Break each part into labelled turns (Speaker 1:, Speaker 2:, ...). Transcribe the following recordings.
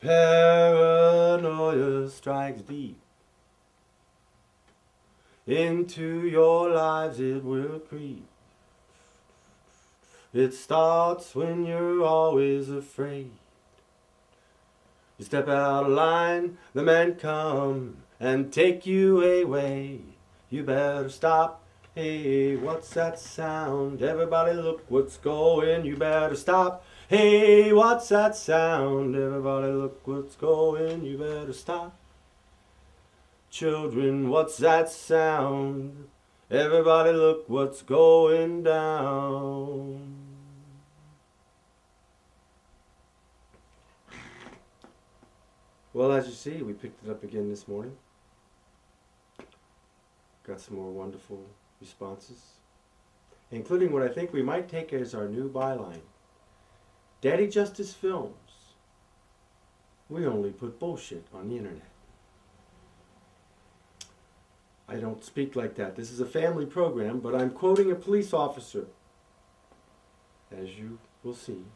Speaker 1: Paranoia strikes deep. Into your lives it will creep. It starts when you're always afraid. You step out of line, the men come and take you away. You better stop. Hey, what's that sound? Everybody look what's going. You better stop. Hey, what's that sound? Everybody look what's going. You better stop. Children, what's that sound? Everybody look what's going down. Well, as you see, we picked it up again this morning. Got some more wonderful responses, including what I think we might take as our new byline. Daddy Justice Films. We only put bullshit on the internet. I don't speak like that. This is a family program, but I'm quoting a police officer. As you will see,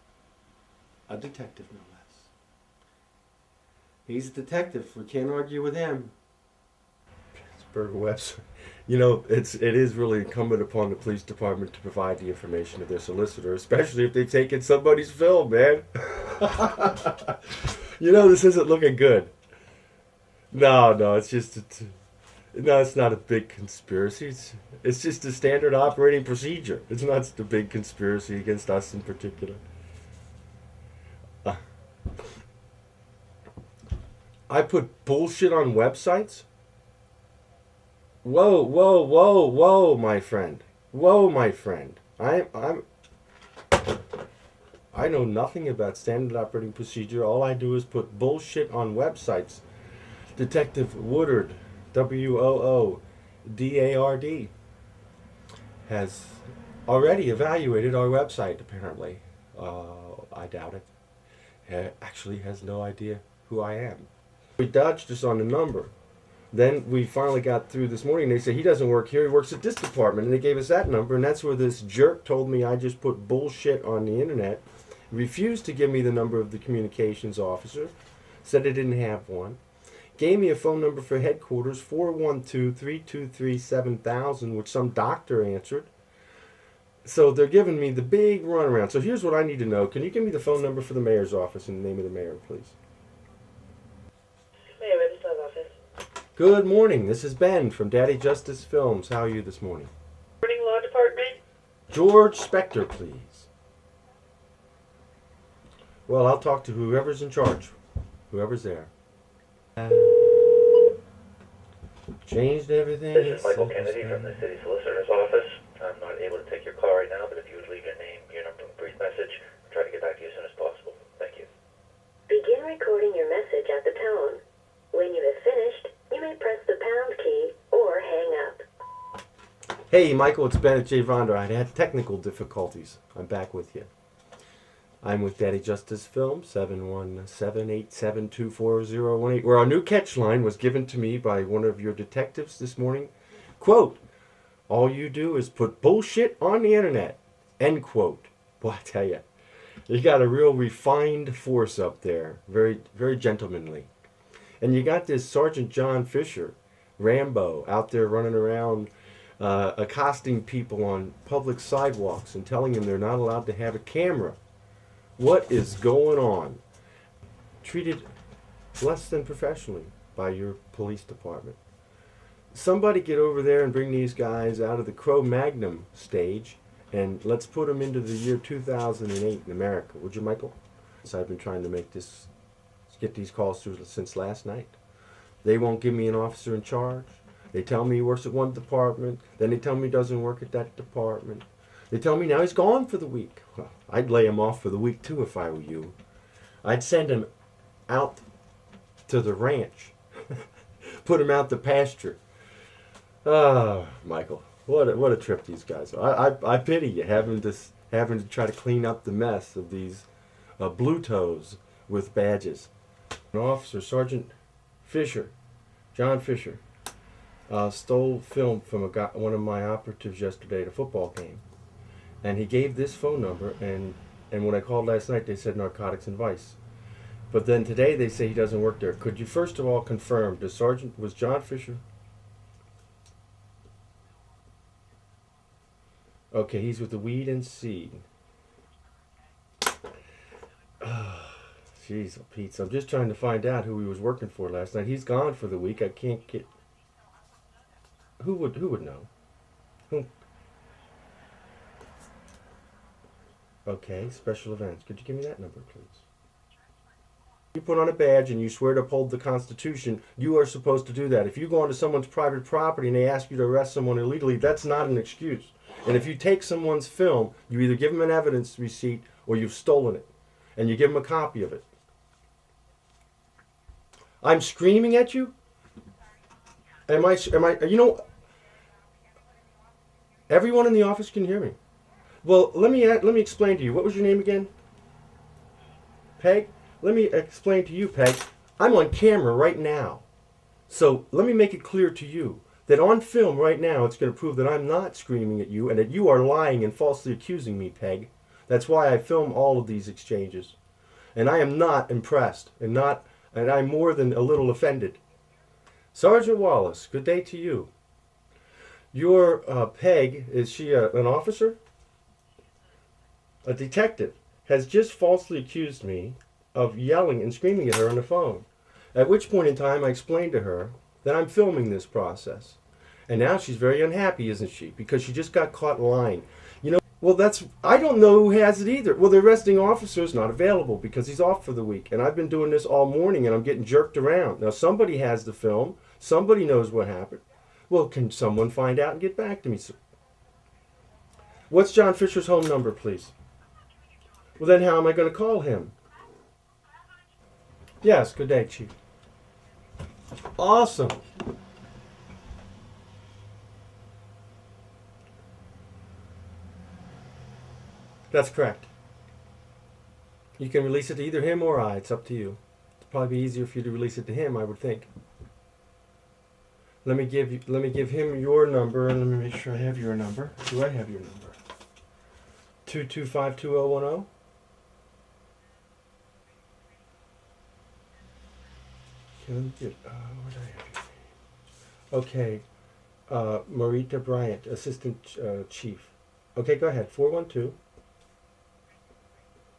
Speaker 1: a detective no less. He's a detective. We can't argue with him. Pittsburgh website. You know, it is really incumbent upon the police department to provide the information to their solicitor, especially if they've taken somebody's film, man. You know, this isn't looking good. No, it's just... No, it's not a big conspiracy. It's just a standard operating procedure. It's not a big conspiracy against us in particular. I put bullshit on websites? Whoa, my friend. Whoa, my friend. I know nothing about standard operating procedure. All I do is put bullshit on websites. Detective Woodard, WOODARD, has already evaluated our website, apparently. I doubt it. He actually has no idea who I am. We dodged us on the number. Then we finally got through this morning. They said he doesn't work here, he works at this department. And they gave us that number, and that's where this jerk told me I just put bullshit on the internet. Refused to give me the number of the communications officer. Said I didn't have one. Gave me a phone number for headquarters, 412-323-7000, which some doctor answered. So they're giving me the big runaround. So here's what I need to know. Can you give me the phone number for the mayor's office and the name of the mayor, please?
Speaker 2: Mayor Registrar's office.
Speaker 1: Good morning. This is Ben from Daddy Justice Films. How are you this morning?
Speaker 2: Morning, Law Department.
Speaker 1: George Spector, please. Well, I'll talk to whoever's in charge. Whoever's there. Changed everything.
Speaker 3: This is Michael Kennedy from the City Solicitor's Office. I'm not able to take your call right now, but if you would leave your name, your number, and brief message, I'll try to get back to you as soon as possible. Thank you.
Speaker 4: Begin recording your message at the tone. When you have finished, you may press the pound key or hang up.
Speaker 1: Hey, Michael, it's Ben at J. Vonder. I had technical difficulties. I'm back with you. I'm with Daddy Justice Film, 717-872-4018, where our new catch line was given to me by one of your detectives this morning. Quote, all you do is put bullshit on the internet. End quote. Boy, I tell you, you got a real refined force up there. Very, very gentlemanly. And you got this Sergeant John Fisher, Rambo, out there running around accosting people on public sidewalks and telling them they're not allowed to have a camera. What is going on? Treated less than professionally by your police department. Somebody get over there and bring these guys out of the Cro-Magnon stage and let's put them into the year 2008 in America. Would you, Michael? So I've been trying to get these calls through since last night. They won't give me an officer in charge. They tell me he works at one department. Then they tell me he doesn't work at that department. They tell me now he's gone for the week. Well, I'd lay him off for the week too if I were you. I'd send him out to the ranch. Put him out to pasture. Ah, Michael, what a trip these guys are. I pity you having to try to clean up the mess of these blue toes with badges. An officer, Sergeant Fisher, John Fisher, stole film from one of my operatives yesterday at a football game. And he gave this phone number, and when I called last night, they said narcotics and vice. But then today they say he doesn't work there. Could you first of all confirm, was John Fisher? Okay, he's with the Weed and Seed. Jeez, Pete, I'm just trying to find out who he was working for last night. He's gone for the week. I can't get... Who would know? Who? Okay, special events. Could you give me that number, please? You put on a badge and you swear to uphold the Constitution, you are supposed to do that. If you go onto someone's private property and they ask you to arrest someone illegally, that's not an excuse. And if you take someone's film, you either give them an evidence receipt or you've stolen it. And you give them a copy of it. I'm screaming at you? Am I, you know, everyone in the office can hear me. Well, let me explain to you. What was your name again? Peg? Let me explain to you, Peg. I'm on camera right now. So let me make it clear to you that on film right now, it's going to prove that I'm not screaming at you and that you are lying and falsely accusing me, Peg. That's why I film all of these exchanges. And I am not impressed and I'm more than a little offended. Sergeant Wallace, good day to you. Your Peg, is she an officer? A detective has just falsely accused me of yelling and screaming at her on the phone. At which point in time I explained to her that I'm filming this process. And now she's very unhappy, isn't she? Because she just got caught lying. You know, well, I don't know who has it either. Well, the arresting officer is not available because he's off for the week. And I've been doing this all morning and I'm getting jerked around. Now, somebody has the film. Somebody knows what happened. Well, can someone find out and get back to me? What's John Fisher's home number, please? Well, then how am I going to call him? Yes, good day, Chief. Awesome. That's correct. You can release it to either him or I. It's up to you. It'd probably be easier for you to release it to him, I would think. Let me give him your number, and let me make sure I have your number. Do I have your number? 225-2010. Let me get, what do I have here? Okay, Marita Bryant, Assistant Chief. Okay, go ahead.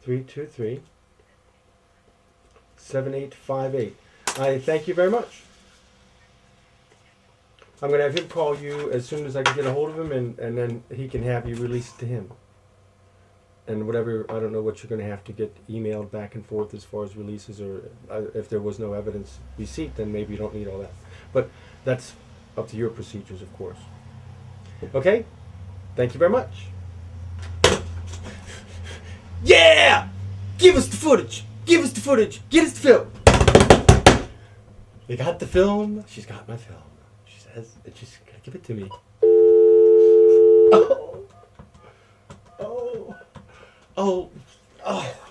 Speaker 1: 412-323-7858. I thank you very much. I'm going to have him call you as soon as I can get a hold of him, and then he can have you released to him. And whatever, I don't know what you're going to have to get emailed back and forth as far as releases, or if there was no evidence receipt, then maybe you don't need all that. But that's up to your procedures, of course. Okay? Thank you very much. Yeah! Give us the footage! Give us the footage! Get us the film! You got the film? She's got my film. She says, and she's going to give it to me. Oh,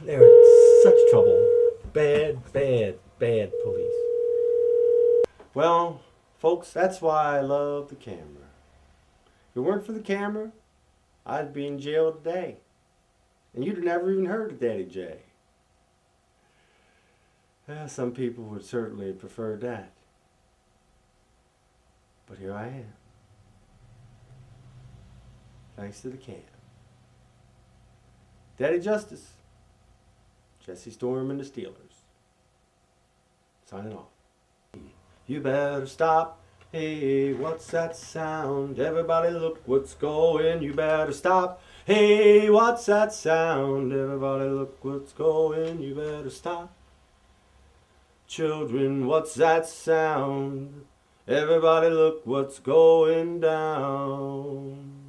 Speaker 1: they're in such trouble. Bad police. Well, folks, that's why I love the camera. If it weren't for the camera, I'd be in jail today. And you'd have never even heard of Daddy J. Well, some people would certainly have preferred that. But here I am. Thanks to the cam. Daddy Justice. Jesse Storm and the STEAL-ERS. Signing off. You better stop. Hey, what's that sound? Everybody look what's going. You better stop. Hey, what's that sound? Everybody look what's going. You better stop. Children, what's that sound? Everybody look what's going down.